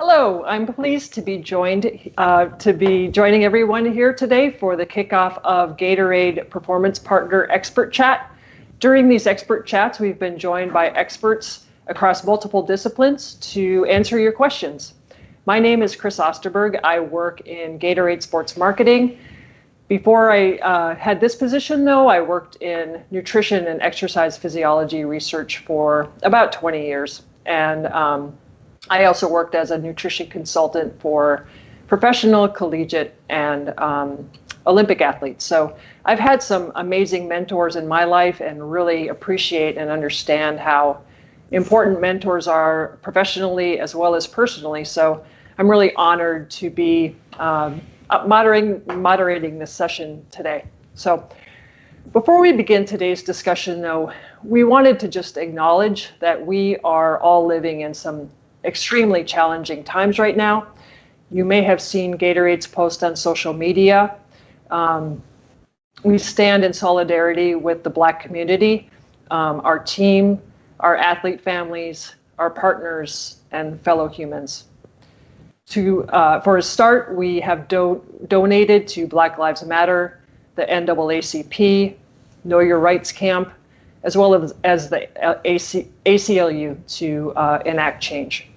Hello, I'm pleased to be joining everyone here today for the kickoff of Gatorade Performance Partner Expert Chat. During these expert chats, we've been joined by experts across multiple disciplines to answer your questions. My name is Chris Osterberg. I work in Gatorade Sports Marketing. Before I had this position, though, I worked in nutrition and exercise physiology research for about 20 years. And I also worked as a nutrition consultant for professional, collegiate, and Olympic athletes. So I've had some amazing mentors in my life and really appreciate and understand how important mentors are professionally as well as personally. So I'm really honored to be moderating this session today. So before we begin today's discussion, though, we wanted to just acknowledge that we are all living in some extremely challenging times right now. You may have seen Gatorade's post on social media. We stand in solidarity with the Black community, our team, our athlete families, our partners, and fellow humans. For a start, we have donated to Black Lives Matter, the NAACP, Know Your Rights Camp, as well as the ACLU to enact change.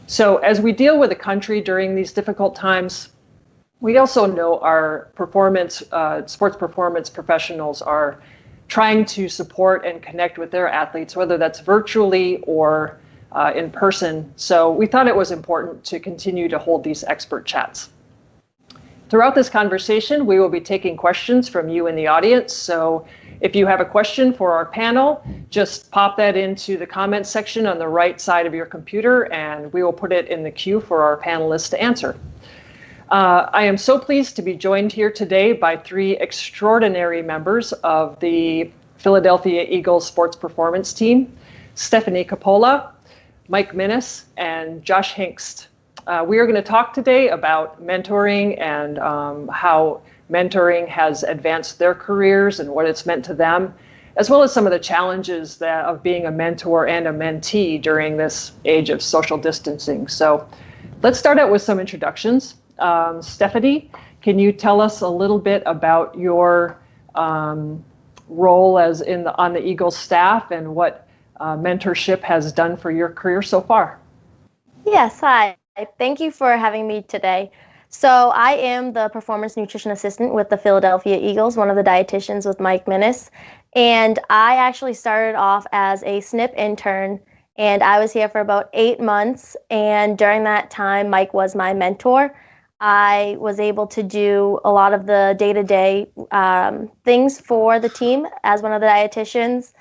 So as we deal with the country during these difficult times, we also know our sports performance professionals are trying to support and connect with their athletes, whether that's virtually or in person. So we thought it was important to continue to hold these expert chats. Throughout this conversation, we will be taking questions from you in the audience. So if you have a question for our panel, just pop that into the comments section on the right side of your computer, and we will put it in the queue for our panelists to answer. I am so pleased to be joined here today by three extraordinary members of the Philadelphia Eagles sports performance team: Stephanie Coppola, Mike Minnis, and Josh Hingst. We are going to talk today about mentoring and how mentoring has advanced their careers and what it's meant to them, as well as some of the challenges of being a mentor and a mentee during this age of social distancing. So let's start out with some introductions. Stephanie, can you tell us a little bit about your role on the Eagles staff and what mentorship has done for your career so far? Yes, hi. Thank you for having me today. So I am the performance nutrition assistant with the Philadelphia Eagles, one of the dietitians with Mike Minnis. And I actually started off as a SNP intern, and I was here for about 8 months. And during that time, Mike was my mentor. I was able to do a lot of the day-to-day things for the team as one of the dietitians.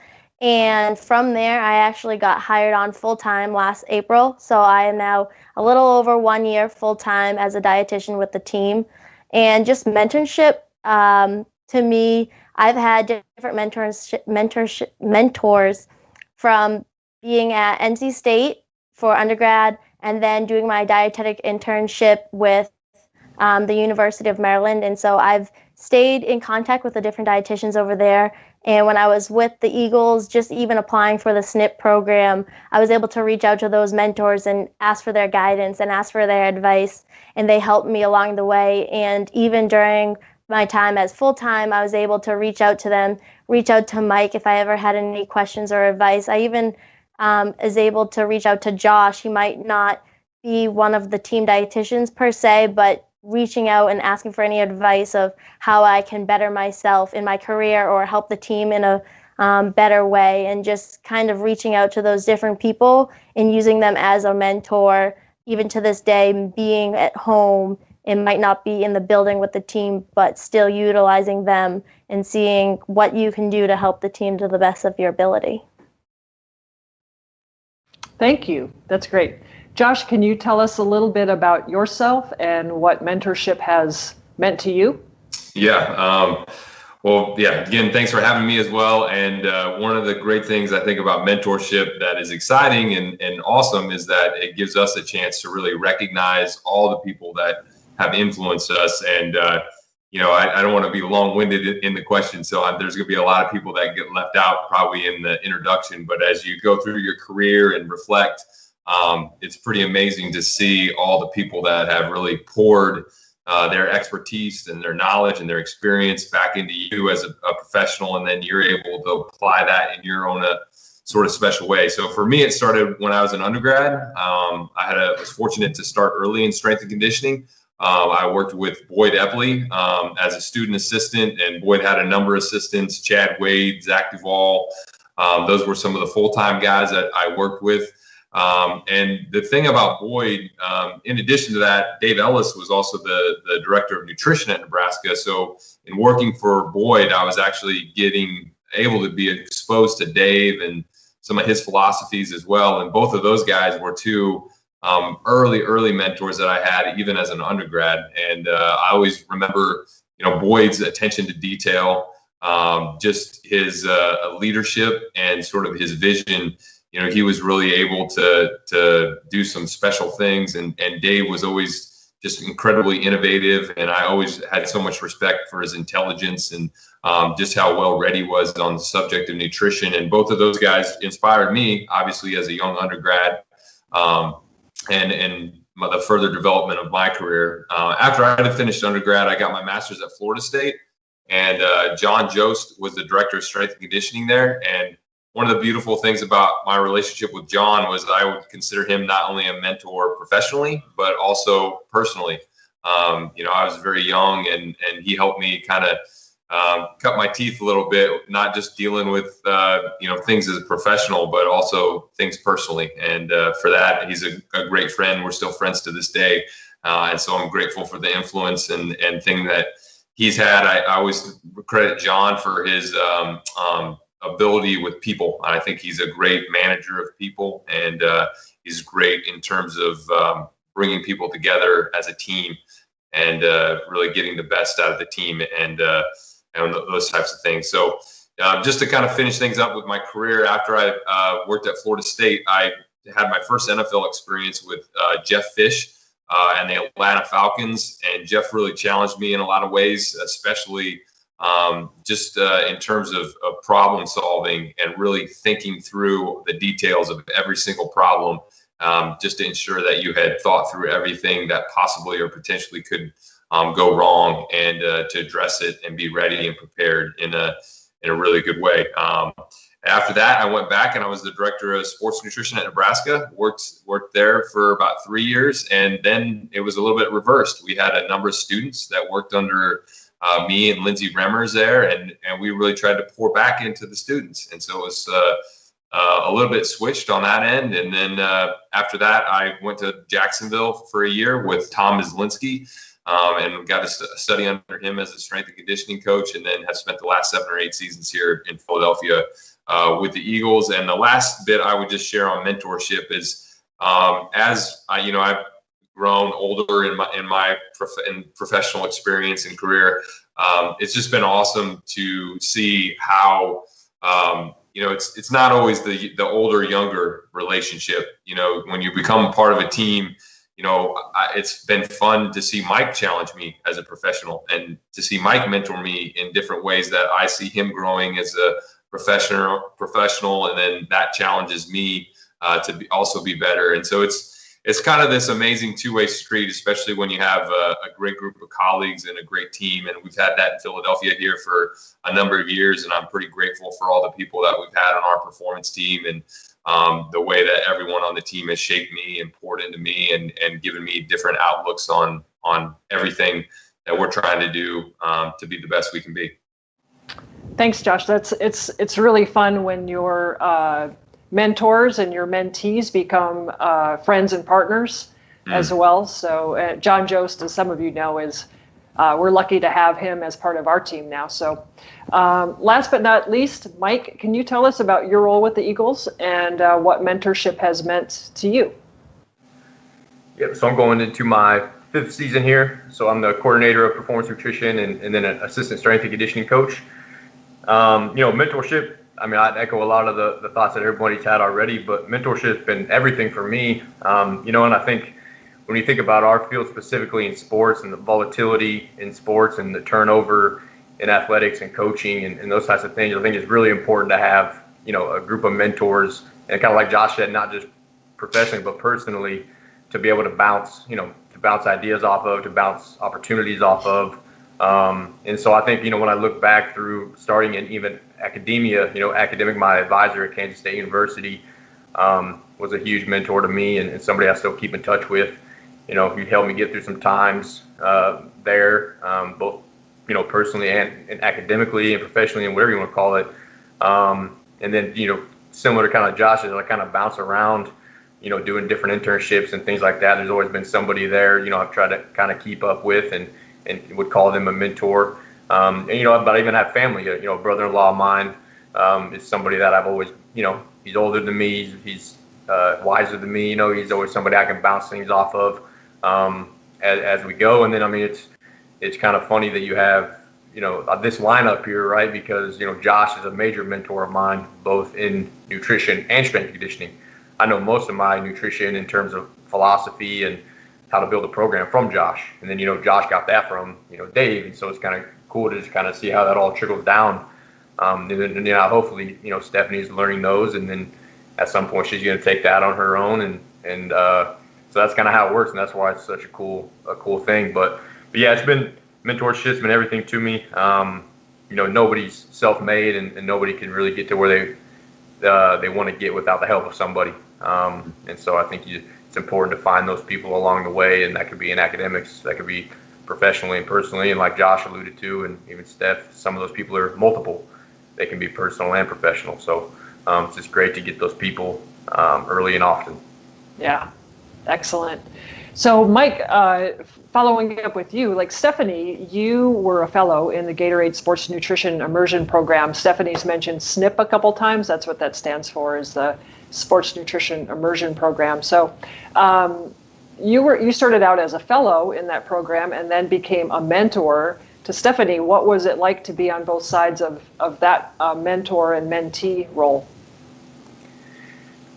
And from there, I actually got hired on full-time last April. So I am now a little over 1 year full-time as a dietitian with the team. And just mentorship, to me, I've had different mentors from being at NC State for undergrad and then doing my dietetic internship with the University of Maryland. And so I've stayed in contact with the different dietitians over there. And when I was with the Eagles, just even applying for the SNP program, I was able to reach out to those mentors and ask for their guidance and ask for their advice. And they helped me along the way. And even during my time as full-time, I was able to reach out to them, reach out to Mike if I ever had any questions or advice. I even was able to reach out to Josh. He might not be one of the team dietitians per se, but reaching out and asking for any advice of how I can better myself in my career or help the team in a better way, and just kind of reaching out to those different people and using them as a mentor. Even to this day, being at home and might not be in the building with the team, but still utilizing them and seeing what you can do to help the team to the best of your ability. Thank you. That's great. Josh, can you tell us a little bit about yourself and what mentorship has meant to you? Yeah. Again, thanks for having me as well. And one of the great things I think about mentorship that is exciting and awesome is that it gives us a chance to really recognize all the people that have influenced us. And, I don't want to be long-winded in the question, so there's going to be a lot of people that get left out probably in the introduction. But as you go through your career and reflect it's pretty amazing to see all the people that have really poured their expertise and their knowledge and their experience back into you as a professional, and then you're able to apply that in your own sort of special way. So for me, it started when I was an undergrad. I was fortunate to start early in strength and conditioning. I worked with Boyd Epley as a student assistant, and Boyd had a number of assistants: Chad Wade, Zach Duvall. Those were some of the full-time guys that I worked with. And the thing about Boyd, in addition to that, Dave Ellis was also the director of nutrition at Nebraska. So in working for Boyd, I was actually able to be exposed to Dave and some of his philosophies as well. And both of those guys were two early mentors that I had even as an undergrad. And I always remember, Boyd's attention to detail, just his leadership and sort of his vision. He was really able to do some special things, and Dave was always just incredibly innovative. And I always had so much respect for his intelligence and just how well read he was on the subject of nutrition. And both of those guys inspired me, obviously, as a young undergrad, and the further development of my career. After I had finished undergrad, I got my master's at Florida State, and John Jost was the director of strength and conditioning there. And one of the beautiful things about my relationship with John was I would consider him not only a mentor professionally, but also personally. I was very young, and he helped me kind of cut my teeth a little bit, not just dealing with, things as a professional, but also things personally. And for that, he's a great friend. We're still friends to this day. And so I'm grateful for the influence and thing that he's had. I always credit John for his ability with people. I think he's a great manager of people, and he's great in terms of bringing people together as a team and really getting the best out of the team and those types of things. So just to kind of finish things up with my career, after I worked at Florida State, I had my first NFL experience with Jeff Fish and the Atlanta Falcons. And Jeff really challenged me in a lot of ways, especially just in terms of problem solving and really thinking through the details of every single problem, just to ensure that you had thought through everything that possibly or potentially could go wrong, and to address it and be ready and prepared in a really good way. After that, I went back and I was the director of sports nutrition at Nebraska, worked there for about 3 years. And then it was a little bit reversed. We had a number of students that worked under me and Lindsey Remmers there, and we really tried to pour back into the students. And so it was a little bit switched on that end. And then after that, I went to Jacksonville for a year with Tom Mislinski, and got to study under him as a strength and conditioning coach, and then have spent the last 7 or 8 seasons here in Philadelphia with the Eagles. And the last bit I would just share on mentorship is, as I've grown older in my professional experience and career, it's just been awesome to see how it's not always the older younger relationship. When you become part of a team, it's been fun to see Mike challenge me as a professional, and to see Mike mentor me in different ways that I see him growing as a professional, and then that challenges me to also be better. And so it's kind of this amazing two-way street, especially when you have a great group of colleagues and a great team. And we've had that in Philadelphia here for a number of years, and I'm pretty grateful for all the people that we've had on our performance team, and the way that everyone on the team has shaped me and poured into me and given me different outlooks on everything that we're trying to do to be the best we can be. Thanks, Josh. It's really fun when your mentors and your mentees become friends and partners as well. So John Jost, as some of you know, is we're lucky to have him as part of our team now. So last but not least, Mike, can you tell us about your role with the Eagles and what mentorship has meant to you? Yeah, so I'm going into my 5th season here. So I'm the coordinator of performance nutrition and then an assistant strength and conditioning coach. Mentorship, I'd echo a lot of the thoughts that everybody's had already, but mentorship's been everything for me. And I think when you think about our field specifically in sports and the volatility in sports and the turnover in athletics and coaching and those types of things, I think it's really important to have, a group of mentors, and kind of like Josh said, not just professionally, but personally, to be able to bounce ideas off of, to bounce opportunities off of. And so I think, when I look back through starting in even academia, my advisor at Kansas State University was a huge mentor to me, and somebody I still keep in touch with. He helped me get through some times there, both, personally and academically and professionally and whatever you want to call it. And then, similar to kind of Josh, as I kind of bounce around, doing different internships and things like that, there's always been somebody there, I've tried to kind of keep up with and would call them a mentor. And, but I even have family, a brother-in-law of mine is somebody that I've always, he's older than me, he's wiser than me, he's always somebody I can bounce things off of as we go. And then, it's kind of funny that you have, this lineup here, right? Because, Josh is a major mentor of mine, both in nutrition and strength and conditioning. I know most of my nutrition in terms of philosophy and how to build a program from Josh. And then, Josh got that from, Dave. And so it's kind of cool to just kind of see how that all trickles down. And then, hopefully, Stephanie's learning those. And then at some point she's going to take that on her own. And so that's kind of how it works. And that's why it's such a cool thing. But yeah, mentorship's been everything to me. Nobody's self-made and nobody can really get to where they want to get without the help of somebody. And so I think it's important to find those people along the way, and that could be in academics, that could be professionally and personally, and like Josh alluded to, and even Steph, some of those people are multiple. They can be personal and professional. So it's just great to get those people early and often. Yeah, excellent. So Mike, following up with you, like Stephanie, you were a fellow in the Gatorade Sports Nutrition Immersion Program. Stephanie's mentioned SNP a couple times. That's what that stands for, is the Sports Nutrition Immersion Program. So you started out as a fellow in that program and then became a mentor to Stephanie. What was it like to be on both sides of that mentor and mentee role?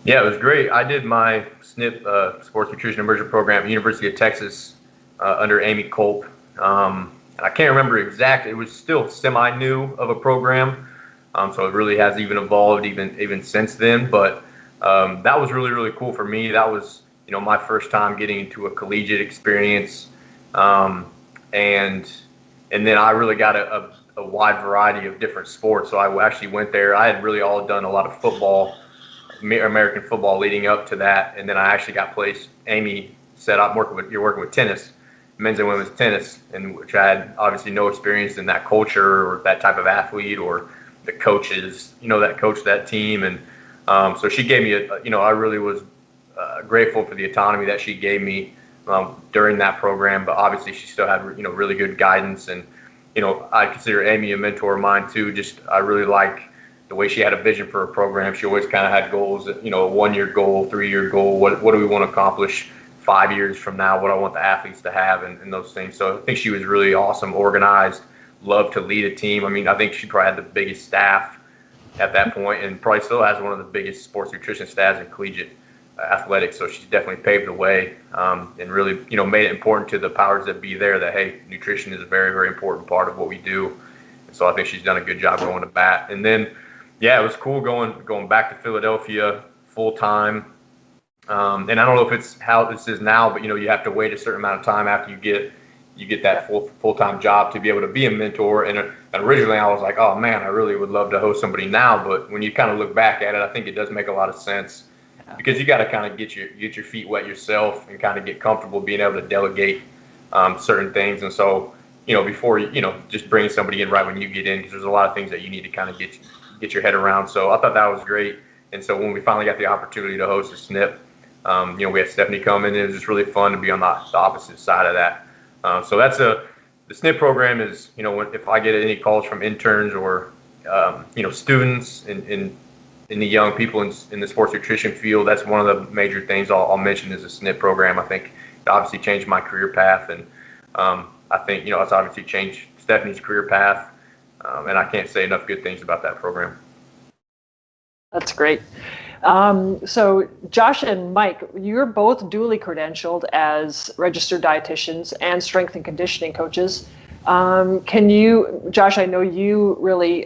Yeah, it was great. I did my SNP, Sports Nutrition Immersion Program at University of Texas under Amy Culp. I can't remember exactly. It was still semi-new of a program, so it really has even evolved even since then. But that was really, really cool for me. That was, my first time getting into a collegiate experience, and then I really got a wide variety of different sports. So I actually went there. I had really all done a lot of football, American football leading up to that, and then I actually got placed. Amy said, you're working with tennis, men's and women's tennis, and which I had obviously no experience in that culture or that type of athlete or the coaches, that coach that team. And so she gave me I really was grateful for the autonomy that she gave me during that program. But obviously she still had, really good guidance. And, I consider Amy a mentor of mine too. Just, I really like the way she had a vision for her program. She always kind of had goals, a 1-year goal, 3-year goal. What do we want to accomplish 5 years from now? What I want the athletes to have and those things. So I think she was really awesome, organized, loved to lead a team. I think she probably had the biggest staff at that point and probably still has one of the biggest sports nutrition staffs in collegiate athletics. So she's definitely paved the way and really, made it important to the powers that be there that, hey, nutrition is a very, very important part of what we do. And so I think she's done a good job going to bat. And then, yeah, it was cool going back to Philadelphia full time. And I don't know if it's how this is now, but you have to wait a certain amount of time after you get that full-time job to be able to be a mentor. And originally I was like, oh man, I really would love to host somebody now. But when you kind of look back at it, I think it does make a lot of sense because you got to kind of get your feet wet yourself and kind of get comfortable being able to delegate certain things. And so, before just bringing somebody in right when you get in, because there's a lot of things that you need to kind of get your head around. So I thought that was great. And so when we finally got the opportunity to host a SNP, we had Stephanie come in. It was just really fun to be on the opposite side of that. So that's the SNP program is, if I get any calls from interns or, students in the young people in the sports nutrition field, that's one of the major things I'll mention is the SNP program. I think it obviously changed my career path. And I think, it's obviously changed Stephanie's career path. And I can't say enough good things about that program. That's great. So Josh and Mike, you're both duly credentialed as registered dietitians and strength and conditioning coaches. Can you, Josh, I know you really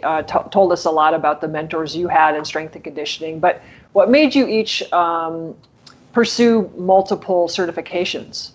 told us a lot about the mentors you had in strength and conditioning, but what made you each pursue multiple certifications?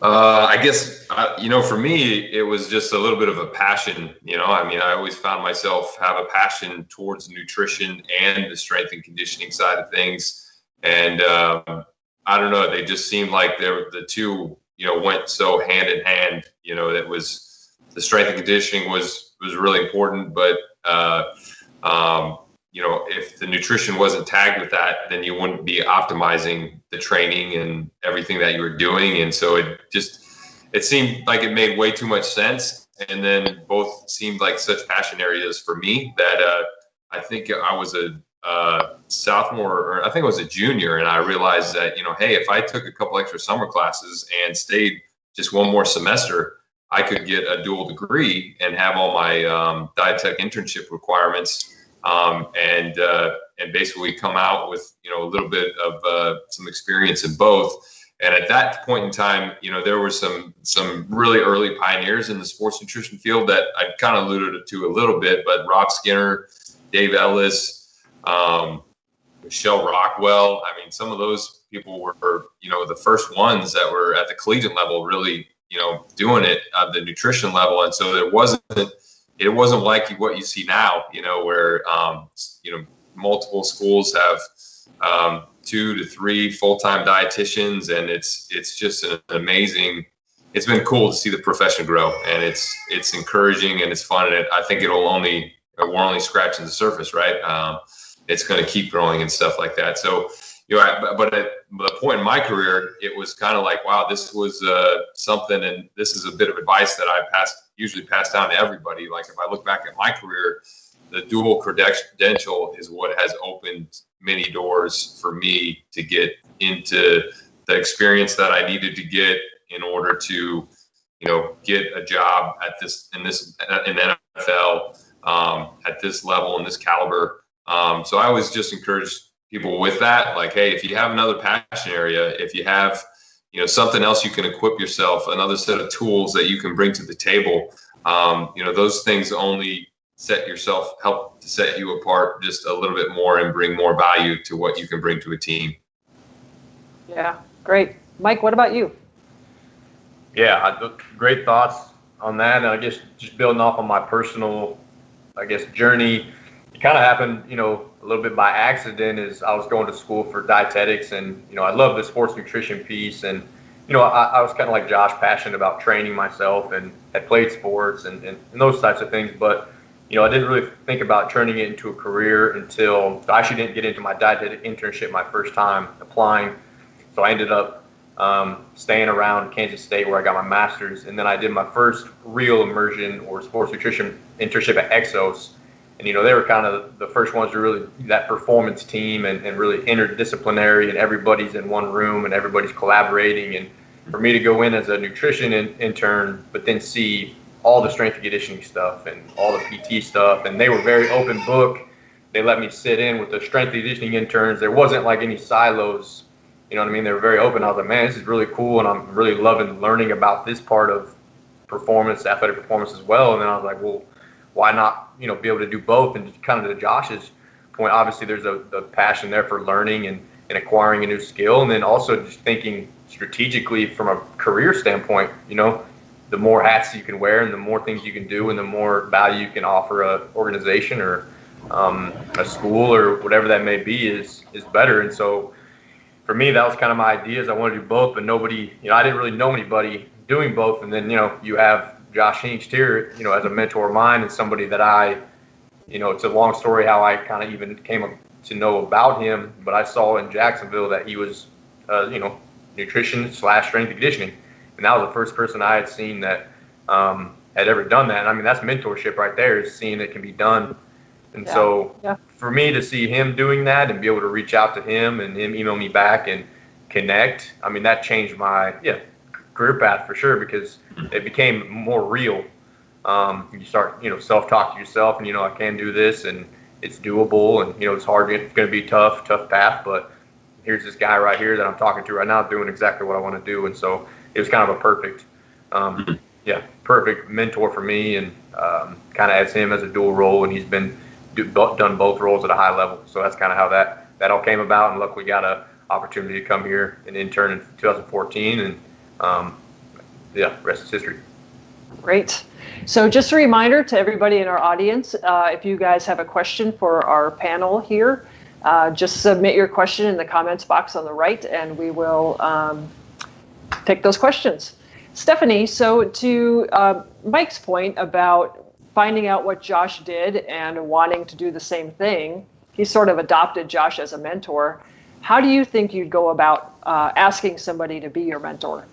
I guess, for me, it was just a little bit of a passion. I always found myself have a passion towards nutrition and the strength and conditioning side of things. And I don't know, they just seemed like the two, went so hand in hand. That was the strength and conditioning was really important, but if the nutrition wasn't tagged with that, then you wouldn't be optimizing the training and everything that you were doing. And so it seemed like it made way too much sense. And then both seemed like such passion areas for me that I think I was a sophomore, or I think I was a junior, and I realized that, hey, if I took a couple extra summer classes and stayed just one more semester, I could get a dual degree and have all my dietetic internship requirements. And basically come out with, a little bit of some experience in both. And at that point in time, there were some really early pioneers in the sports nutrition field that I kind of alluded to a little bit, but Rob Skinner, Dave Ellis, Michelle Rockwell. Some of those people were, the first ones that were at the collegiate level really, doing it at the nutrition level. And so it wasn't like what you see now, where, multiple schools have 2 to 3 full-time dietitians, and it's just an amazing. It's been cool to see the profession grow, and it's encouraging and it's fun, and I think we're only scratching the surface, right? It's going to keep growing and stuff like that. So, but at the point in my career, it was kind of like, wow, this was something, and this is a bit of advice that I usually pass down to everybody. Like, if I look back at my career, the dual credential is what has opened many doors for me to get into the experience that I needed to get in order to, get a job in NFL at this level and this caliber. So I always just encourage people with that, like, hey, if you have another passion area, if you have, something else you can equip yourself, another set of tools that you can bring to the table, those things only help to set you apart just a little bit more and bring more value to what you can bring to a team. Yeah, great. Mike, what about you? Yeah, great thoughts on that. And I guess just building off on my personal, journey, it kind of happened, a little bit by accident. Is I was going to school for dietetics, and, I love the sports nutrition piece. And, I was kind of like Josh, passionate about training myself and had played sports and those types of things. But, I didn't really think about turning it into a career until I actually didn't get into my dietetic internship my first time applying. So I ended up staying around Kansas State where I got my master's. And then I did my first real immersion or sports nutrition internship at Exos. And, they were kind of the first ones to really that performance team and really interdisciplinary, and everybody's in one room and everybody's collaborating. And for me to go in as a nutrition intern, but then see all the strength and conditioning stuff and all the PT stuff, and they were very open book. They let me sit in with the strength and conditioning interns. There wasn't like any silos, you know what I mean? They were very open. I was like, man, this is really cool, and I'm really loving learning about this part of performance, athletic performance as well. And then I was like, well, why not, be able to do both? And kind of to Josh's point, obviously there's the passion there for learning and acquiring a new skill, and then also just thinking strategically from a career standpoint, the more hats you can wear and the more things you can do and the more value you can offer a organization or a school or whatever that may be is better. And so for me, that was kind of my idea, is I wanted to do both, but nobody, I didn't really know anybody doing both. And then, you have Josh Hingst here, as a mentor of mine and somebody that it's a long story how I kind of even came to know about him, but I saw in Jacksonville that he was, nutrition / strength and conditioning. And that was the first person I had seen that had ever done that. And that's mentorship right there, is seeing it can be done. And so for me to see him doing that and be able to reach out to him and him email me back and connect, that changed my career path for sure, because it became more real. You start, self-talk to yourself, and, I can do this, and it's doable, and, it's hard, it's going to be tough path, but here's this guy right here that I'm talking to right now doing exactly what I want to do. And so it was kind of a perfect mentor for me, and kind of as him as a dual role, and he's been done both roles at a high level. So that's kind of how that that all came about, and luckily got an opportunity to come here and intern in 2014, and rest is history. Great. So just a reminder to everybody in our audience, if you guys have a question for our panel here, just submit your question in the comments box on the right, and we will pick those questions. Stephanie, so to Mike's point about finding out what Josh did and wanting to do the same thing, he sort of adopted Josh as a mentor. How do you think you'd go about asking somebody to be your mentor?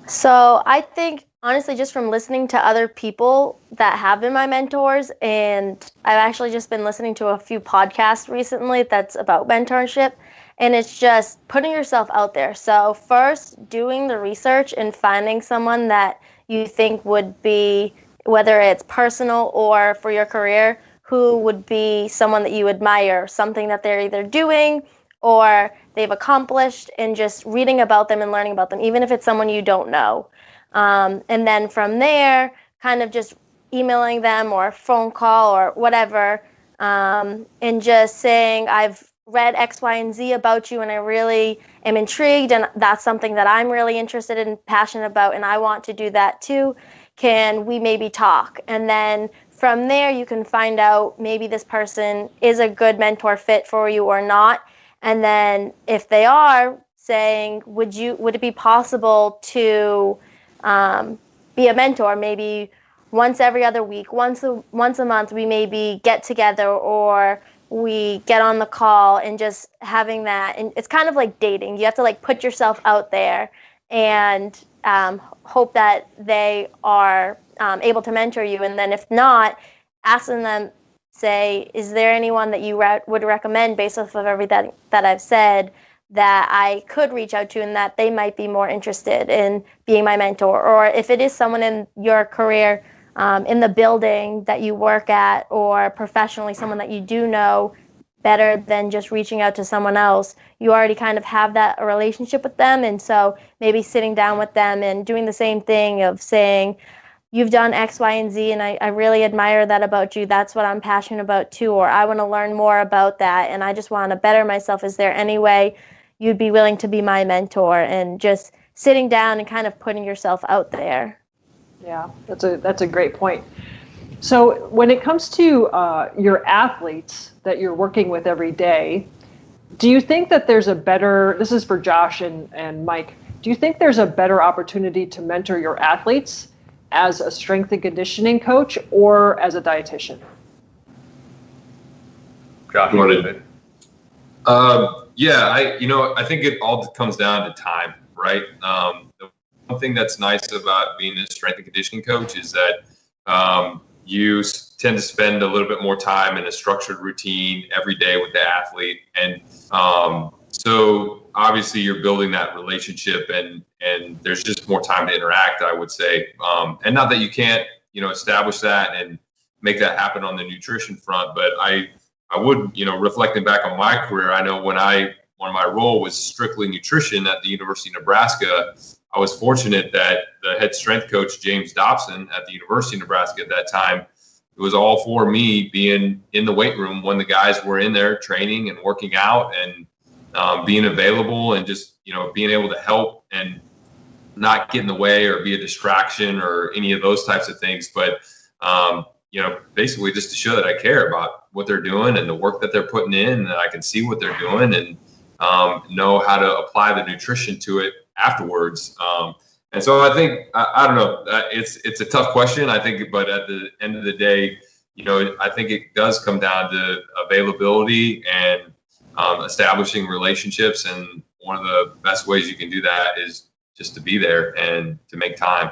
So I think, honestly, just from listening to other people that have been my mentors, and I've actually just been listening to a few podcasts recently that's about mentorship, and it's just putting yourself out there. So first, doing the research and finding someone that you think would be, whether it's personal or for your career, who would be someone that you admire, something that they're either doing or they've accomplished, and just reading about them and learning about them, even if it's someone you don't know. And then from there, kind of just emailing them or phone call or whatever, and just saying, I've read X, Y, and Z about you, and I really am intrigued, and that's something that I'm really interested in, passionate about, and I want to do that too. Can we maybe talk? And then from there, you can find out maybe this person is a good mentor fit for you or not. And then if they are, saying, would it be possible to be a mentor? Maybe once every other week, once a month, we maybe get together or we get on the call, and just having that. And it's kind of like dating. You have to like put yourself out there and hope that they are able to mentor you. And then if not, asking them, say, is there anyone that you would recommend based off of everything that I've said that I could reach out to and that they might be more interested in being my mentor? Or if it is someone in your career, in the building that you work at, or professionally, someone that you do know better than just reaching out to someone else, you already kind of have that relationship with them. And so maybe sitting down with them and doing the same thing of saying, you've done X, Y, and Z, and I really admire that about you. That's what I'm passionate about too, or I want to learn more about that, and I just want to better myself. Is there any way you'd be willing to be my mentor? And just sitting down and kind of putting yourself out there. Yeah, that's a great point. So when it comes to your athletes that you're working with every day, do you think that there's a better, this is for Josh and Mike, do you think there's a better opportunity to mentor your athletes as a strength and conditioning coach or as a dietitian? Josh, I think it all comes down to time, right? The one thing that's nice about being a strength and conditioning coach is that you tend to spend a little bit more time in a structured routine every day with the athlete. And so obviously you're building that relationship, and there's just more time to interact, I would say. And not that you can't, establish that and make that happen on the nutrition front, but I would, reflecting back on my career, I know when my role was strictly nutrition at the University of Nebraska, I was fortunate that the head strength coach, James Dobson, at the University of Nebraska at that time, it was all for me being in the weight room when the guys were in there training and working out, and being available, and just, being able to help and not get in the way or be a distraction or any of those types of things. But, basically just to show that I care about what they're doing and the work that they're putting in, and that I can see what they're doing and know how to apply the nutrition to it afterwards. And so I think, I don't know, it's a tough question, I think, but at the end of the day, I think it does come down to availability and establishing relationships. And one of the best ways you can do that is just to be there and to make time.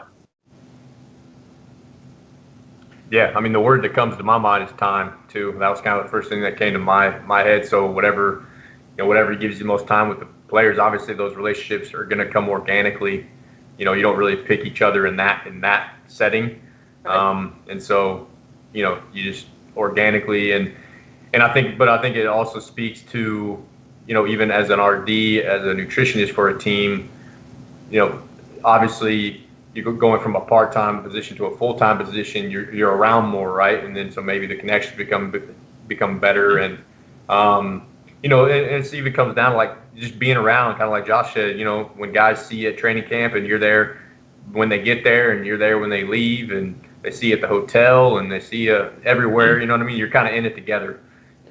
Yeah, I mean, the word that comes to my mind is time too. That was kind of the first thing that came to my head. So whatever gives you the most time with the players, obviously those relationships are going to come organically. You don't really pick each other in that setting. And so, you just organically, and I think it also speaks to, even as an RD, as a nutritionist for a team, obviously you're going from a part-time position to a full-time position, you're around more, right? And then so maybe the connections become better, and You know, and it even comes down to like just being around, kind of like Josh said, you know, when guys see you at training camp and you're there when they get there and you're there when they leave, and they see you at the hotel and they see you everywhere, you know what I mean? You're kind of in it together,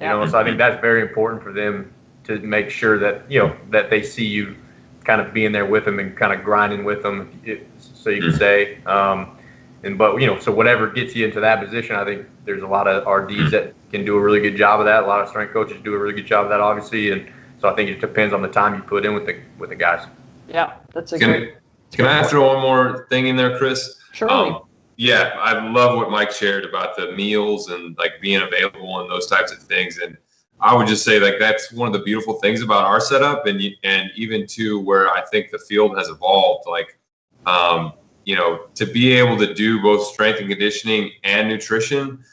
you know? So I think that's very important for them to make sure that, you know, that they see you kind of being there with them and kind of grinding with them, so you can say, but, you know, so whatever gets you into that position, I think there's a lot of RDs that can do a really good job of that. A lot of strength coaches do a really good job of that, obviously. And so I think it depends on the time you put in with the guys. Yeah, that's a great. Can I throw one more thing in there, Chris? Sure. Yeah, I love what Mike shared about the meals and like being available and those types of things. And I would just say like that's one of the beautiful things about our setup, and even to where I think the field has evolved. Like, you know, to be able to do both strength and conditioning and nutrition,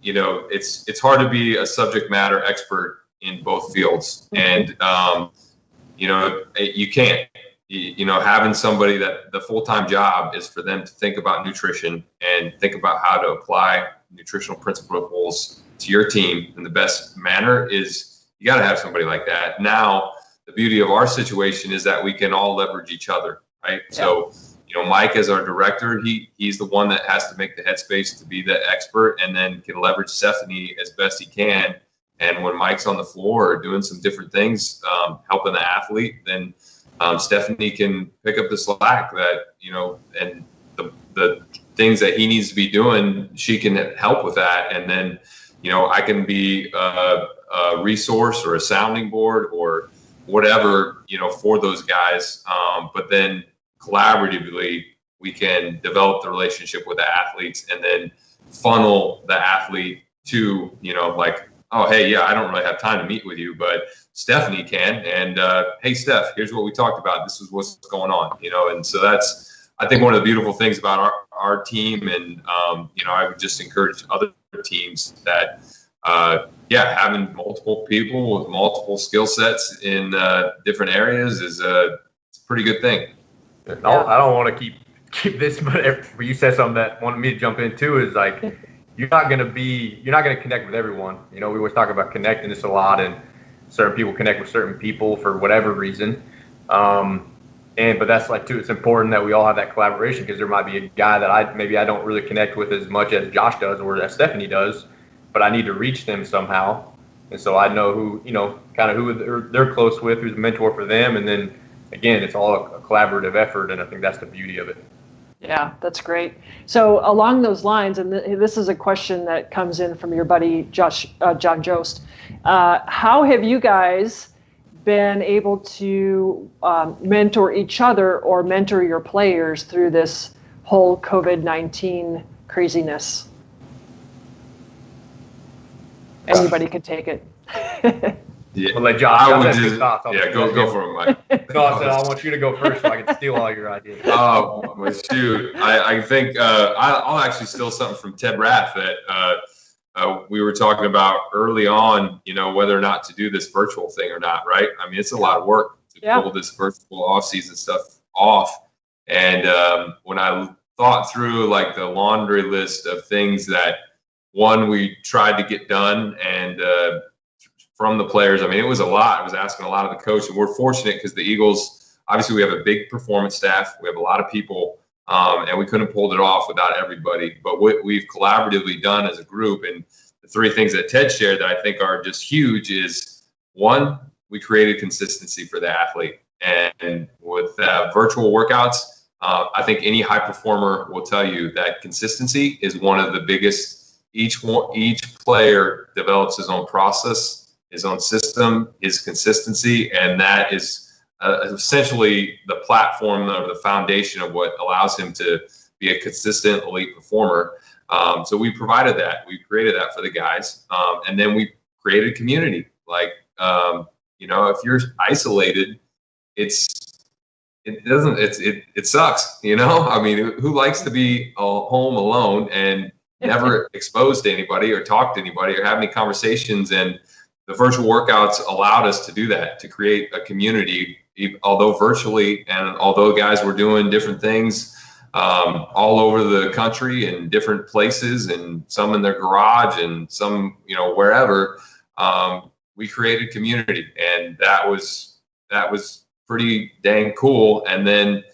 you know, it's hard to be a subject matter expert in both fields. And, you know, you can't, you know, having somebody that the full-time job is for them to think about nutrition and think about how to apply nutritional principles to your team in the best manner is you got to have somebody like that. Now, the beauty of our situation is that we can all leverage each other, right? Yeah. So, you know, Mike as our director, he's the one that has to make the headspace to be the expert, and then can leverage Stephanie as best he can. And when Mike's on the floor doing some different things, helping the athlete, then Stephanie can pick up the slack that, you know, and the things that he needs to be doing, she can help with that. And then, you know, I can be a resource or a sounding board or whatever, you know, for those guys. But then collaboratively, we can develop the relationship with the athletes and then funnel the athlete to, you know, like, oh, hey, yeah, I don't really have time to meet with you, but Stephanie can. And hey, Steph, here's what we talked about. This is what's going on, you know. And so that's, I think, one of the beautiful things about our team. And, you know, I would just encourage other teams that, yeah, having multiple people with multiple skill sets in different areas is it's a pretty good thing. I don't want to keep this, but you said something that wanted me to jump in too, is like, you're not going to connect with everyone. You know, we always talk about connecting this a lot, and certain people connect with certain people for whatever reason. But that's like too, it's important that we all have that collaboration, because there might be a guy that I don't really connect with as much as Josh does or as Stephanie does, but I need to reach them somehow. And so I know who, you know, kind of who they're close with, who's a mentor for them. And then again, it's all a collaborative effort. And I think that's the beauty of it. Yeah, that's great. So along those lines, and this is a question that comes in from your buddy John Jost. How have you guys been able to mentor each other or mentor your players through this whole COVID-19 craziness? Anybody could take it. Yeah. We'll let Josh go for it, Mike. No, I said I want you to go first so I can steal all your ideas. Oh, well, shoot. I think I'll actually steal something from Ted Rath that we were talking about early on, you know, whether or not to do this virtual thing or not, right? I mean, it's a lot of work to pull this virtual off-season stuff off. And when I thought through like the laundry list of things that, one, we tried to get done and from the players, I mean, it was a lot. I was asking a lot of the coach, and we're fortunate because the Eagles, obviously we have a big performance staff. We have a lot of people, and we couldn't pull it off without everybody. But what we've collaboratively done as a group, and the three things that Ted shared that I think are just huge is, one, we created consistency for the athlete. And with virtual workouts, I think any high performer will tell you that consistency is one of the biggest. Each player develops his own process, his own system, his consistency, and that is essentially the platform or the foundation of what allows him to be a consistent elite performer. So we provided that. We created that for the guys, and then we created community. Like, you know, if you're isolated, it sucks. You know, I mean, who likes to be home alone and never exposed to anybody or talk to anybody or have any conversations? And the virtual workouts allowed us to do that, to create a community, although virtually, and although guys were doing different things all over the country in different places, and some in their garage and some, you know, wherever. we created community, and that was pretty dang cool. And then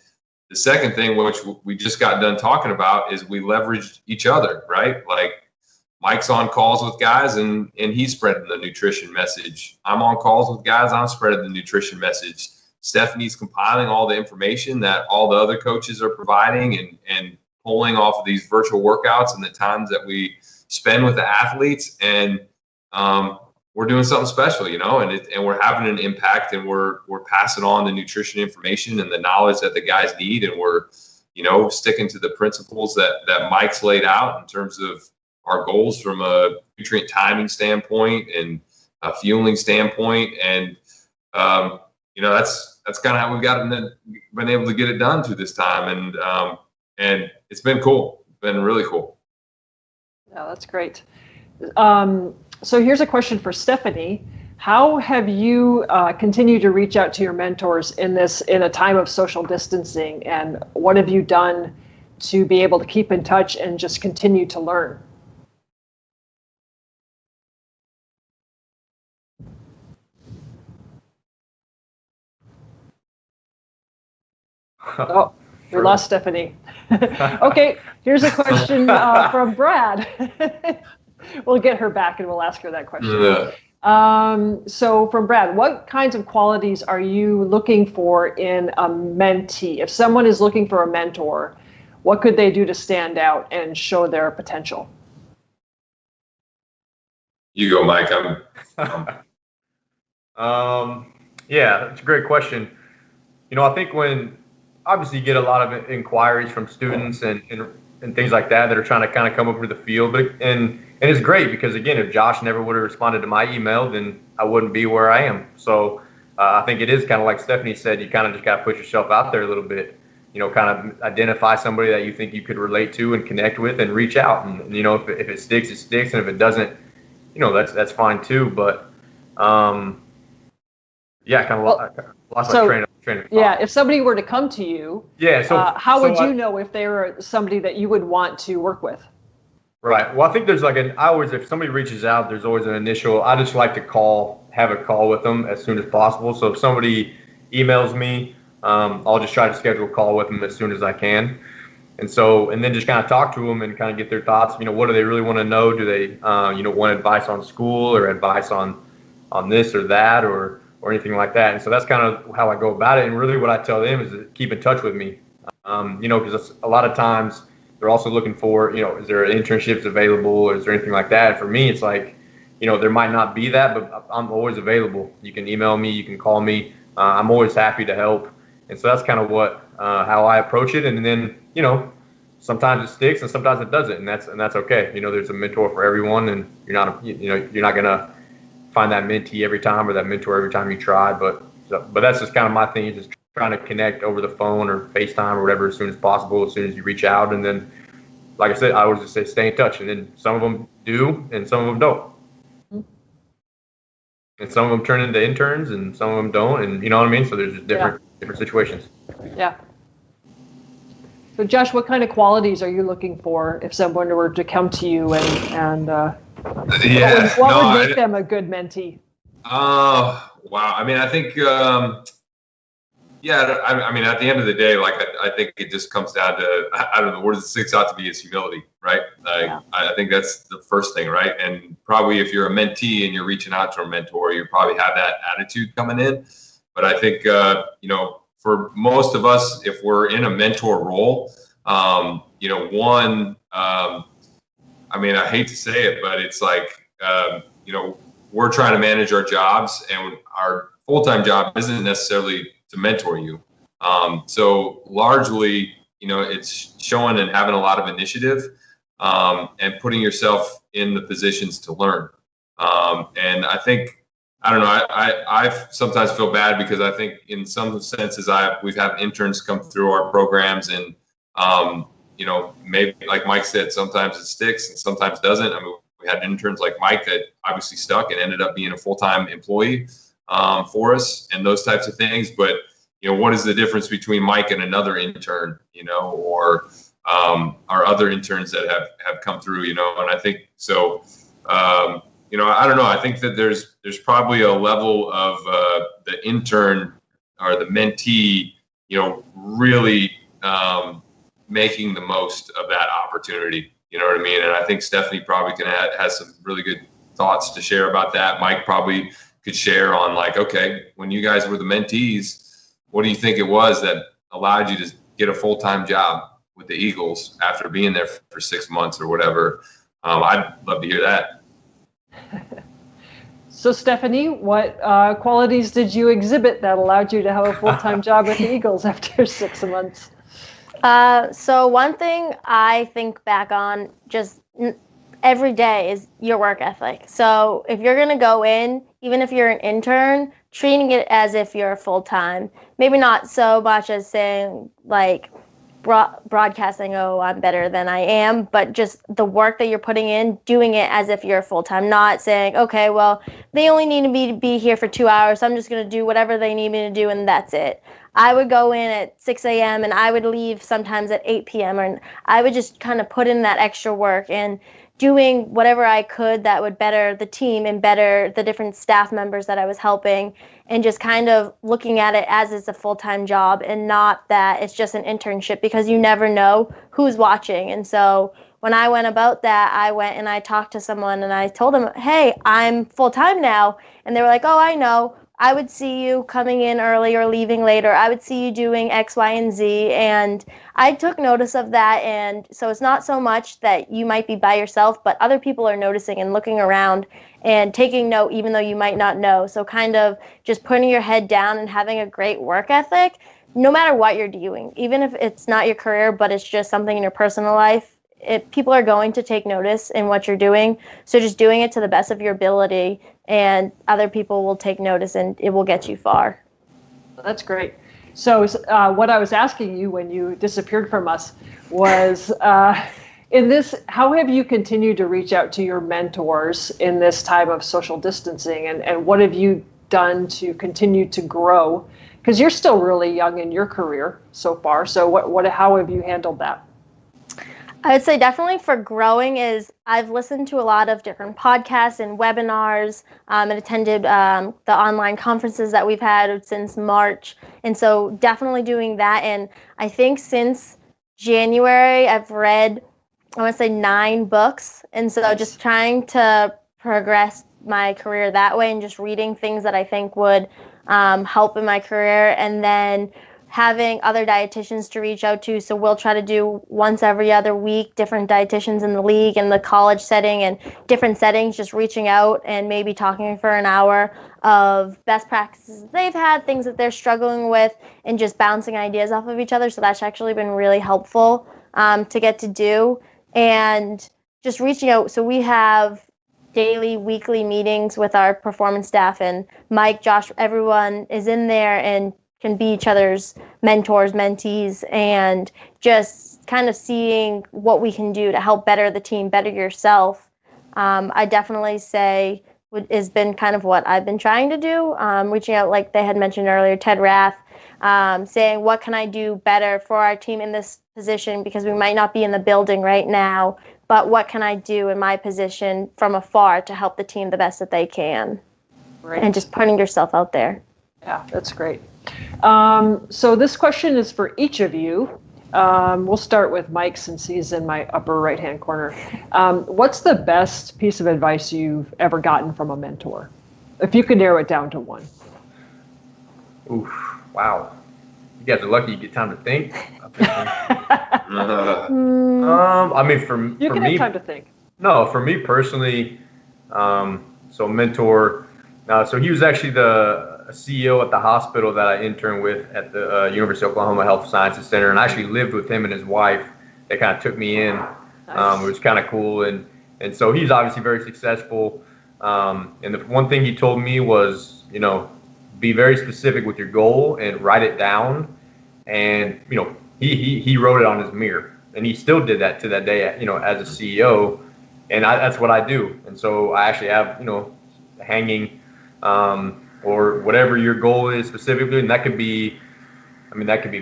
the second thing, which we just got done talking about, is we leveraged each other, right? Like Mike's on calls with guys and he's spreading the nutrition message. I'm on calls with guys, I'm spreading the nutrition message. Stephanie's compiling all the information that all the other coaches are providing and pulling off of these virtual workouts and the times that we spend with the athletes. And we're doing something special, and we're having an impact, and we're passing on the nutrition information and the knowledge that the guys need. And we're, sticking to the principles that Mike's laid out in terms of our goals from a nutrient timing standpoint and a fueling standpoint. And, that's kind of how we've been able to get it done through this time. And it's been cool. It's been really cool. Yeah, that's great. So here's a question for Stephanie. How have you continued to reach out to your mentors in a time of social distancing, and what have you done to be able to keep in touch and just continue to learn? Oh, we lost Stephanie. Okay, here's a question from Brad. We'll get her back and we'll ask her that question. Yeah. So from Brad, what kinds of qualities are you looking for in a mentee? If someone is looking for a mentor, what could they do to stand out and show their potential? You go, Mike. Yeah, that's a great question. I think when obviously you get a lot of inquiries from students and things like that are trying to kind of come over the field, and it's great because, again, if Josh never would have responded to my email, then I wouldn't be where I am. So I think it is kind of like Stephanie said, you kind of just got to put yourself out there a little bit, kind of identify somebody that you think you could relate to and connect with and reach out. And, if it sticks, it sticks. And if it doesn't, that's fine too. But yeah, kind of lost my train of thought. Yeah, if somebody were to come to you, how would you know if they were somebody that you would want to work with? Right. Well, I think there's if somebody reaches out, there's always an initial, I just like to have a call with them as soon as possible. So if somebody emails me, I'll just try to schedule a call with them as soon as I can. And then just kind of talk to them and kind of get their thoughts. What do they really want to know? Do they, want advice on school or advice on this or that or anything like that? And so that's kind of how I go about it. And really what I tell them is to keep in touch with me, because a lot of times they're also looking for, is there internships available or is there anything like that? For me, it's like, there might not be that, but I'm always available. You can email me, you can call me. I'm always happy to help. And so that's kind of how I approach it. And then, sometimes it sticks and sometimes it doesn't. And that's okay. There's a mentor for everyone, and you're not going to find that mentee every time or that mentor every time you try. But that's just kind of my thing, just trying to connect over the phone or FaceTime or whatever as soon as possible, as soon as you reach out. And then, like I said, I always just say stay in touch. And then some of them do and some of them don't. Mm-hmm. And some of them turn into interns and some of them don't. And you know what I mean? So there's just different situations. Yeah. So Josh, what kind of qualities are you looking for if someone were to come to you and what would make them a good mentee? Wow. I mean, I think, I mean, at the end of the day, I think it just comes down to, I don't know, where it sticks out to me is humility, right? I think that's the first thing, right? And probably if you're a mentee and you're reaching out to a mentor, you probably have that attitude coming in. But I think, for most of us, if we're in a mentor role, I mean, I hate to say it, but it's like, we're trying to manage our jobs, and our full-time job isn't necessarily to mentor you. So largely, it's showing and having a lot of initiative, and putting yourself in the positions to learn. And I think, I don't know, I sometimes feel bad because I think in some senses we've had interns come through our programs, and maybe like Mike said, sometimes it sticks and sometimes doesn't. I mean, we had interns like Mike that obviously stuck and ended up being a full-time employee for us and those types of things. But, what is the difference between Mike and another intern, or our other interns that have come through, and I think so. I don't know. I think that there's probably a level of the intern or the mentee, really making the most of that opportunity. You know what I mean? And I think Stephanie probably has some really good thoughts to share about that. Mike probably could share on like, okay, when you guys were the mentees, what do you think it was that allowed you to get a full-time job with the Eagles after being there for 6 months or whatever? I'd love to hear that. So Stephanie, what qualities did you exhibit that allowed you to have a full-time job with the Eagles after 6 months? So one thing I think back on just every day is your work ethic. So if you're going to go in, even if you're an intern, treating it as if you're full-time. Maybe not so much as saying like broadcasting, oh, I'm better than I am, but just the work that you're putting in, doing it as if you're full-time, not saying, okay, well, they only need me to be here for 2 hours, so I'm just going to do whatever they need me to do, and that's it. I would go in at 6 a.m. and I would leave sometimes at 8 p.m. and I would just kind of put in that extra work and doing whatever I could that would better the team and better the different staff members that I was helping, and just kind of looking at it as it's a full-time job and not that it's just an internship, because you never know who's watching. And so when I went about that, I went and I talked to someone and I told them, hey, I'm full-time now. And they were like, oh, I know. I would see you coming in early or leaving later. I would see you doing X, Y, and Z. And I took notice of that. And so it's not so much that you might be by yourself, but other people are noticing and looking around and taking note, even though you might not know. So kind of just putting your head down and having a great work ethic, no matter what you're doing, even if it's not your career, but it's just something in your personal life. People are going to take notice in what you're doing. So just doing it to the best of your ability, and other people will take notice, and it will get you far. That's great. So what I was asking you when you disappeared from us was, in this, how have you continued to reach out to your mentors in this time of social distancing, and what have you done to continue to grow? Because you're still really young in your career so far. So how have you handled that? I would say definitely for growing is I've listened to a lot of different podcasts and webinars, and attended the online conferences that we've had since March. And so definitely doing that. And I think since January, I've read, I want to say 9 books. And so just trying to progress my career that way and just reading things that I think would help in my career. And then having other dietitians to reach out to. So we'll try to do once every other week, different dietitians in the league and the college setting and different settings, just reaching out and maybe talking for an hour of best practices they've had, things that they're struggling with, and just bouncing ideas off of each other. So that's actually been really helpful to get to do. And just reaching out. So we have daily, weekly meetings with our performance staff, and Mike, Josh, everyone is in there and can be each other's mentors, mentees, and just kind of seeing what we can do to help better the team, better yourself. I definitely say has been kind of what I've been trying to do, reaching out, like they had mentioned earlier, Ted Rath, saying what can I do better for our team in this position, because we might not be in the building right now, but what can I do in my position from afar to help the team the best that they can. Right. And just putting yourself out there. Yeah, that's great. So this question is for each of you. We'll start with Mike, since he's in my upper right-hand corner. What's the best piece of advice you've ever gotten from a mentor? If you could narrow it down to one. Oof, wow. You guys are lucky you get time to think. I mean, for me, have time to think. No, for me personally, so mentor. So he was actually the CEO at the hospital that I interned with at the University of Oklahoma Health Sciences Center, and I actually lived with him and his wife. They kind of took me in, nice. Which was kind of cool. And so he's obviously very successful. And the one thing he told me was, be very specific with your goal and write it down. And, he wrote it on his mirror, and he still did that to that day, as a CEO. And that's what I do. And so I actually have, hanging, or whatever your goal is specifically. And that could be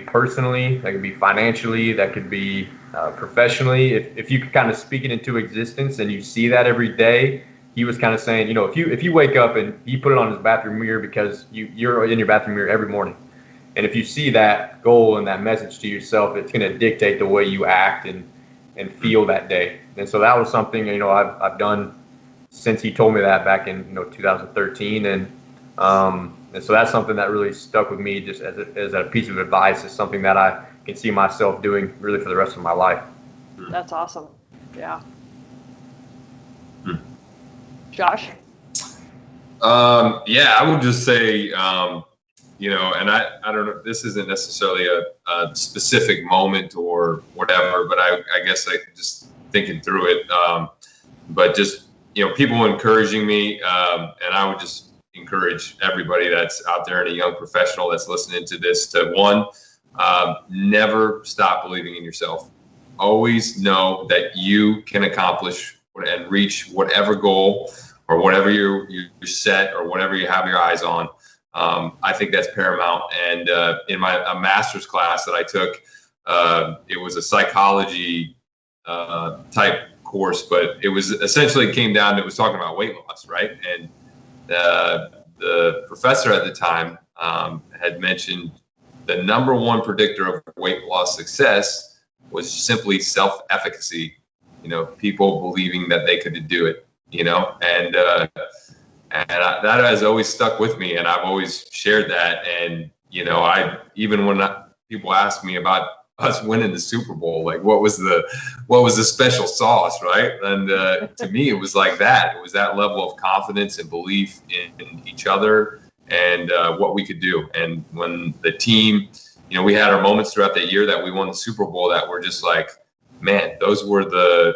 personally, that could be financially, that could be professionally. If you could kind of speak it into existence and you see that every day, he was kind of saying, if you wake up and he put it on his bathroom mirror because you're in your bathroom mirror every morning. And if you see that goal and that message to yourself, it's going to dictate the way you act and feel that day. And so that was something, I've done since he told me that back in 2013. And so that's something that really stuck with me just as a piece of advice. Is something that I can see myself doing really for the rest of my life. That's awesome. Yeah. Josh? I would just say, and I don't know, this isn't necessarily a specific moment or whatever, but I guess just thinking through it, but just, people encouraging me, and I would just encourage everybody that's out there and a young professional that's listening to this to, one, never stop believing in yourself. Always know that you can accomplish and reach whatever goal or whatever you set or whatever you have your eyes on. I think that's paramount. And in a master's class that I took, it was a psychology type course, but it was essentially came down, it was talking about weight loss, right? And the professor at the time had mentioned the number one predictor of weight loss success was simply self-efficacy, people believing that they could do it, and that has always stuck with me, and I've always shared that. And even when people ask me about us winning the Super Bowl, like what was the special sauce, right? And to me, it was like that. It was that level of confidence and belief in each other and what we could do. And when the team, we had our moments throughout that year that we won the Super Bowl that were just like, man, those were the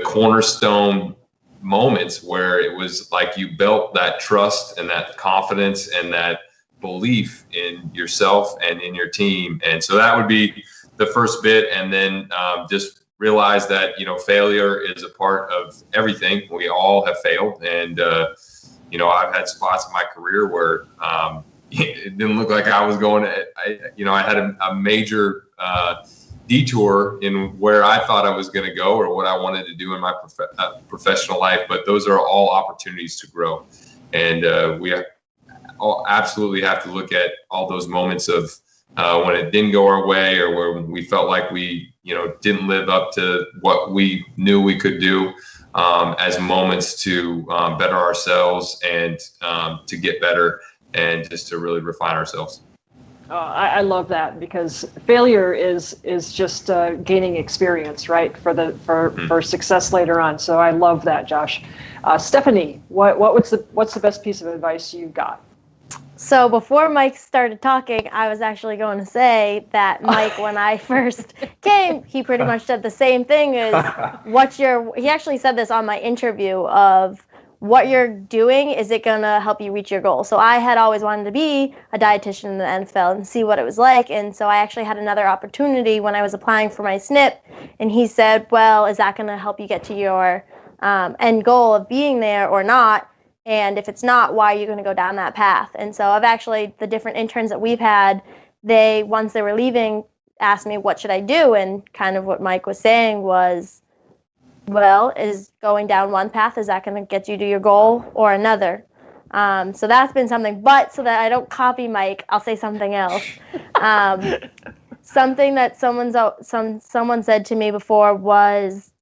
cornerstone moments where it was like you built that trust and that confidence and that belief in yourself and in your team. And so that would be the first bit. And then just realize that, failure is a part of everything. We all have failed. And, I've had spots in my career where it didn't look like I was going to, I had a major detour in where I thought I was going to go or what I wanted to do in my professional life. But those are all opportunities to grow. And we all absolutely have to look at all those moments of when it didn't go our way or where we felt like we, didn't live up to what we knew we could do as moments to better ourselves and to get better and just to really refine ourselves. I love that because failure is just gaining experience, right, for success later on. So I love that, Josh. Stephanie, what's the best piece of advice you got? So before Mike started talking, I was actually going to say that Mike, when I first came, he pretty much said the same thing as he actually said this on my interview of what you're doing, is it going to help you reach your goal? So I had always wanted to be a dietitian in the NFL and see what it was like. And so I actually had another opportunity when I was applying for my SNP. And he said, well, is that going to help you get to your end goal of being there or not? And if it's not, why are you going to go down that path? And so the different interns that we've had, once they were leaving, asked me, what should I do? And kind of what Mike was saying was, well, is going down one path, is that going to get you to your goal or another? So that's been something. But so that I don't copy Mike, I'll say something else. Something that someone said to me before was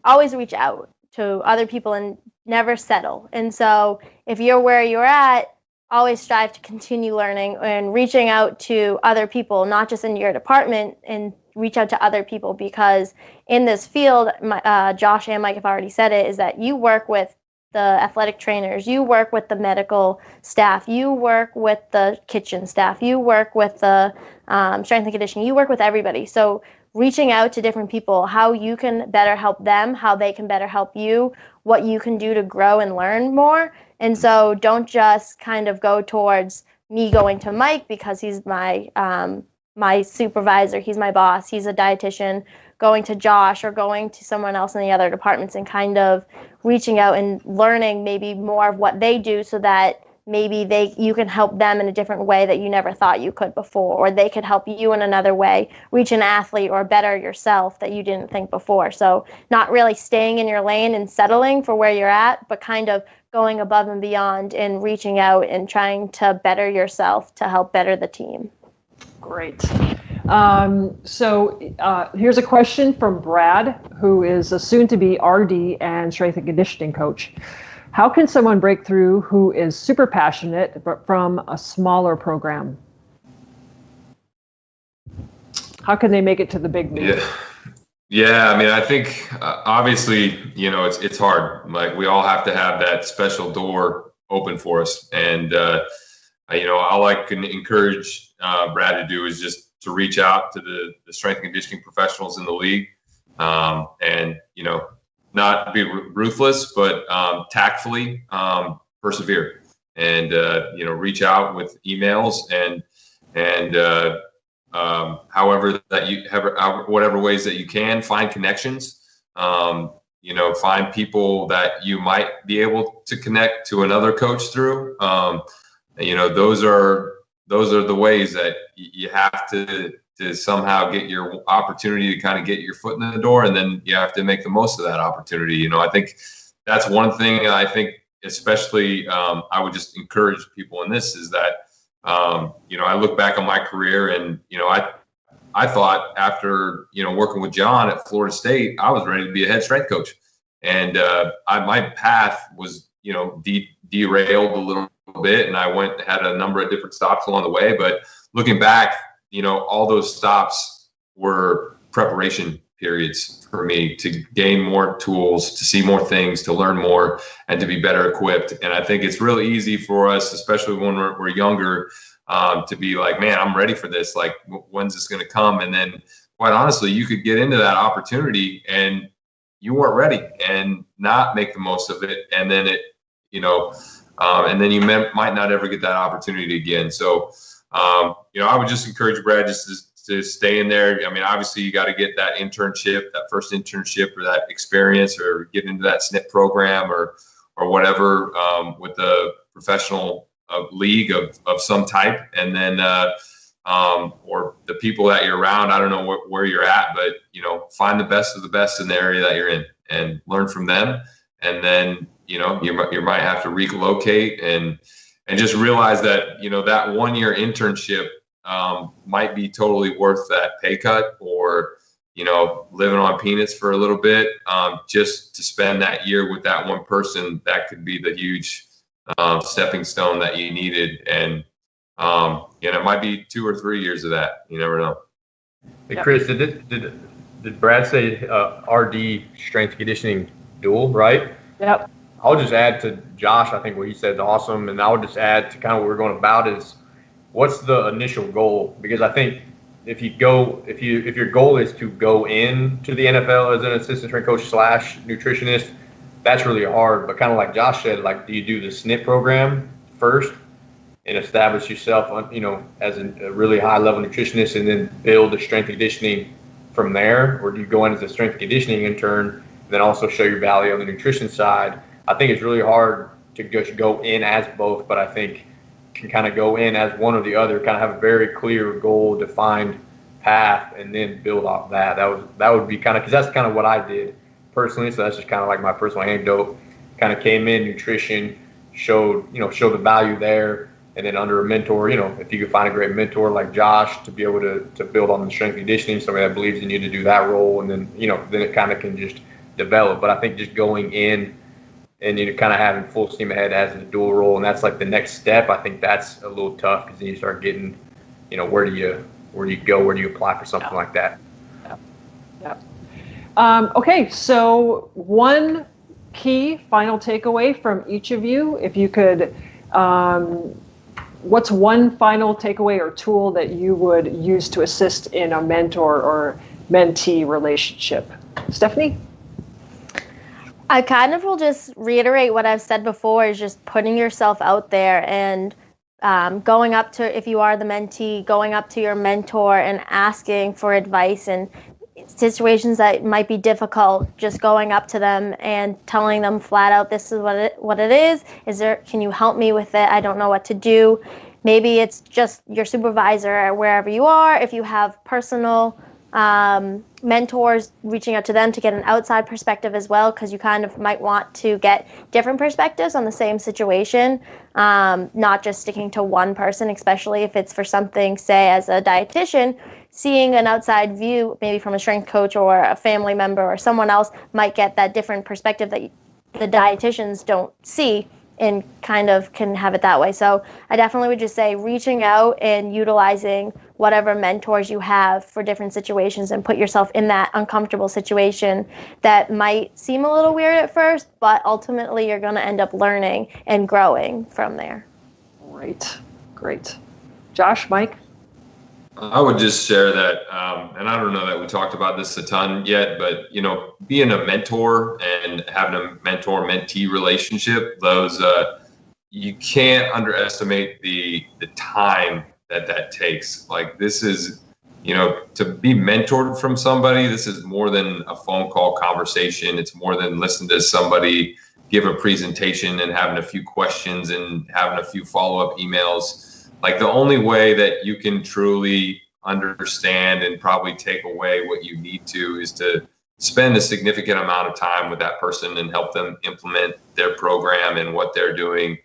always reach out to other people and never settle. And so if you're where you're at, always strive to continue learning and reaching out to other people, not just in your department, and reach out to other people, because in this field, Josh and Mike have already said it, is that you work with the athletic trainers, you work with the medical staff, you work with the kitchen staff, you work with the strength and conditioning, you work with everybody. So reaching out to different people, how you can better help them, how they can better help you, what you can do to grow and learn more. And so don't just kind of go towards me going to Mike because he's my supervisor, he's my boss, he's a dietitian, going to Josh or going to someone else in the other departments and kind of reaching out and learning maybe more of what they do so that maybe you can help them in a different way that you never thought you could before, or they could help you in another way, reach an athlete or better yourself that you didn't think before. So not really staying in your lane and settling for where you're at, but kind of going above and beyond and reaching out and trying to better yourself to help better the team. Great. So here's a question from Brad, who is a soon-to-be RD and strength and conditioning coach. How can someone break through who is super passionate but from a smaller program? How can they make it to the big league? Yeah. I mean, I think obviously, it's hard. Like, we all have to have that special door open for us. And, all I can encourage Brad to do is just to reach out to the strength and conditioning professionals in the league, and not be ruthless, but tactfully persevere, and reach out with emails and however that you have, whatever ways that you can, find connections, find people that you might be able to connect to another coach through. Those are the ways that you have to somehow get your opportunity to kind of get your foot in the door, and then you have to make the most of that opportunity. I think that's one thing I think, especially I would just encourage people in this, is that, I look back on my career, and, I thought after, working with John at Florida State, I was ready to be a head strength coach. And my path was, derailed a little bit, and I had a number of different stops along the way. But looking back, all those stops were preparation periods for me to gain more tools, to see more things, to learn more, and to be better equipped. And I think it's really easy for us, especially when we're younger, to be like, man, I'm ready for this. Like, when's this going to come? And then, quite honestly, you could get into that opportunity and you weren't ready and not make the most of it. And then and then you might not ever get that opportunity again. So, I would just encourage Brad just to stay in there. I mean, obviously you got to get that internship, that first internship, or that experience, or get into that SNP program or whatever, with a professional league of some type. And then, or the people that you're around, I don't know where you're at, but, find the best of the best in the area that you're in and learn from them. And then, you might have to relocate and just realize that, that 1 year internship might be totally worth that pay cut, or, living on peanuts for a little bit, just to spend that year with that one person. That could be the huge stepping stone that you needed. And, it might be 2 or 3 years of that. You never know. Hey, Chris, did Brad say RD strength and conditioning dual, right? Yep. I'll just add to Josh. I think what he said is awesome, and I'll just add to kind of what we're going about is, what's the initial goal? Because I think if your goal is to go into the NFL as an assistant strength coach / nutritionist, that's really hard. But kind of like Josh said, like, do you do the SNP program first and establish yourself, as a really high level nutritionist, and then build the strength and conditioning from there, or do you go in as a strength and conditioning intern, and then also show your value on the nutrition side? I think it's really hard to just go in as both, but I think can kind of go in as one or the other, kind of have a very clear goal, defined path, and then build off that. That would be kind of, because that's kind of what I did personally. So that's just kind of like my personal anecdote. Kind of came in nutrition, showed the value there, and then under a mentor, if you could find a great mentor like Josh to be able to build on the strength and conditioning, somebody that believes in you to do that role, and then then it kind of can just develop. But I think just going in and kind of having full steam ahead as a dual role, and that's like the next step, I think that's a little tough, because then you start getting, where do you go, where do you apply for something like that? Yeah. Okay, so one key final takeaway from each of you, if you could, what's one final takeaway or tool that you would use to assist in a mentor or mentee relationship? Stephanie? I kind of will just reiterate what I've said before, is just putting yourself out there and going up to, if you are the mentee, going up to your mentor and asking for advice and situations that might be difficult, just going up to them and telling them flat out, this is what it is. Can you help me with it? I don't know what to do. Maybe it's just your supervisor wherever you are. If you have personal mentors, reaching out to them to get an outside perspective as well, because you kind of might want to get different perspectives on the same situation, not just sticking to one person, especially if it's for something, say, as a dietitian. Seeing an outside view, maybe from a strength coach or a family member or someone else, might get that different perspective that the dietitians don't see, and kind of can have it that way. So I definitely would just say reaching out and utilizing whatever mentors you have for different situations, and put yourself in that uncomfortable situation that might seem a little weird at first, but ultimately you're going to end up learning and growing from there. Great. Josh, Mike? I would just share that, and I don't know that we talked about this a ton yet, but being a mentor and having a mentor-mentee relationship, those you can't underestimate the time that takes. Like, this is, to be mentored from somebody, this is more than a phone call conversation. It's more than listening to somebody give a presentation and having a few questions and having a few follow-up emails. Like, the only way that you can truly understand and probably take away what you need to is to spend a significant amount of time with that person and help them implement their program and what they're doing,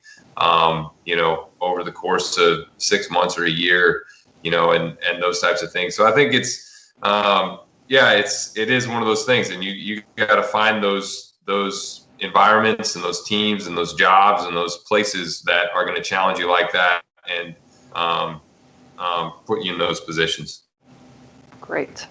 over the course of 6 months or a year, and those types of things. So I think it's, it is one of those things, and you got to find those environments and those teams and those jobs and those places that are going to challenge you like that, and put you in those positions. Great.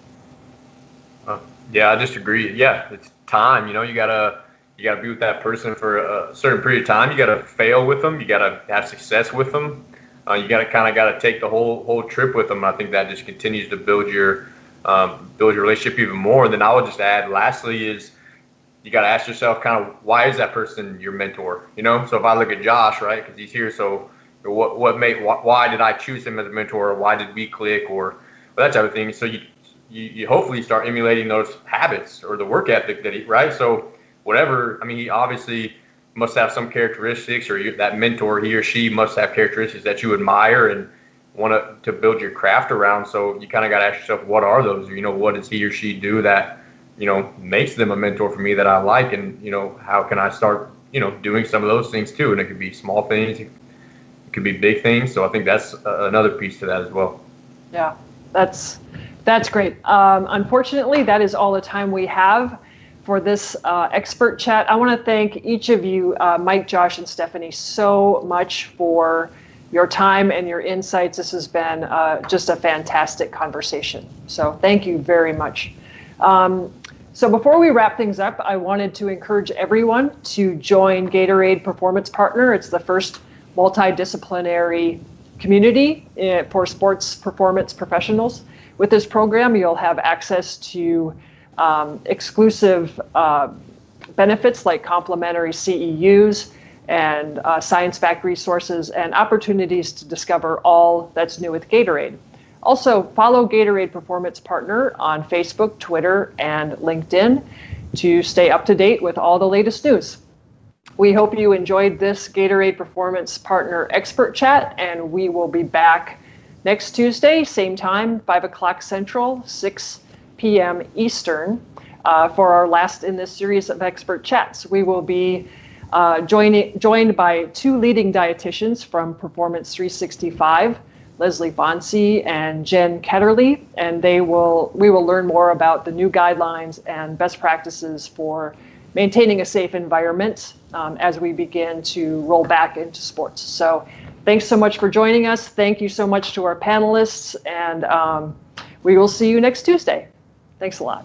I just agree. Yeah, it's time. You gotta be with that person for a certain period of time. You gotta fail with them. You gotta have success with them. You gotta take the whole trip with them. I think that just continues to build your relationship even more. And then I would just add, lastly, is you gotta ask yourself kind of, why is that person your mentor? So if I look at Josh, right, because he's here, so why did I choose him as a mentor, or why did we click, or that type of thing. So you hopefully start emulating those habits or the work ethic that right. So whatever, he obviously must have some characteristics, or that mentor, he or she must have characteristics that you admire and want to build your craft around. So you kind of got to ask yourself, what are those? What does he or she do that makes them a mentor for me that I like, and how can I start doing some of those things too? And it could be small things. It could be big things. So I think that's another piece to that as well. Yeah, that's great. Unfortunately, that is all the time we have for this expert chat. I want to thank each of you, Mike, Josh, and Stephanie, so much for your time and your insights. This has been just a fantastic conversation. So thank you very much. So before we wrap things up, I wanted to encourage everyone to join Gatorade Performance Partner. It's the first multidisciplinary community for sports performance professionals. With this program, you'll have access to exclusive benefits like complimentary CEUs and science fact resources and opportunities to discover all that's new with Gatorade. Also, follow Gatorade Performance Partner on Facebook, Twitter, and LinkedIn to stay up to date with all the latest news. We hope you enjoyed this Gatorade Performance Partner Expert Chat, and we will be back next Tuesday, same time, 5 o'clock Central, 6 p.m. Eastern, for our last in this series of expert chats. We will be joined by two leading dietitians from Performance 365, Leslie Fonsi and Jen Ketterly, and we will learn more about the new guidelines and best practices for maintaining a safe environment as we begin to roll back into sports. So thanks so much for joining us. Thank you so much to our panelists, and we will see you next Tuesday. Thanks a lot.